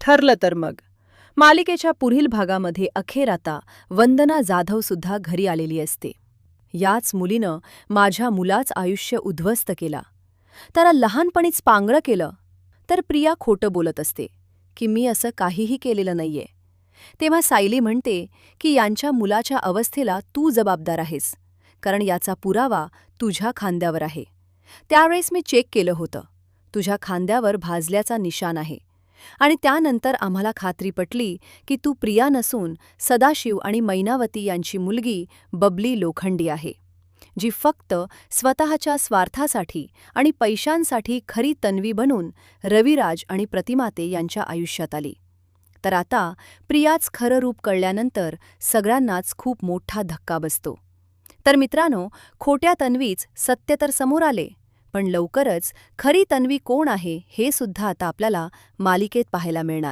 ठरलं तर मग. मालिकेच्या पुढील भागामध्ये अखेर आता वंदना जाधव सुद्धा घरी आलेली असते. याच मुलीनं माझ्या मुलाच आयुष्य उद्ध्वस्त केला, त्याला लहानपणीच पांगळं केलं. तर प्रिया खोटं बोलत असते की मी असं काहीही केलेलं नाहीये. तेव्हा सायली म्हणते की यांच्या मुलाच्या अवस्थेला तू जबाबदार आहेस, कारण याचा पुरावा तुझ्या खांद्यावर आहे. त्यावेळेस मी चेक केलं होतं, तुझ्या खांद्यावर भाजल्याचा निशाण आहे. आणि त्यानंतर आम्हाला खात्री पटली की तू प्रिया नसून सदाशिव आणि मैनावती यांची मुलगी बबली लोखंडी आहे, जी फक्त स्वतःच्या स्वार्थासाठी आणि पैशांसाठी खरी तन्वी बनून रविराज आणि प्रतिमाते यांच्या आयुष्यात आली. तर आता प्रियाच खरं रूप कळल्यानंतर सगळ्यांनाच खूप मोठा धक्का बसतो. तर मित्रांनो, खोट्या तन्वीच सत्य तर समोर आले, पण लवकरच खरी तन्वी कोण आहे हे सुद्धा आता आपल्याला मालिकेत पाहायला मिळणार.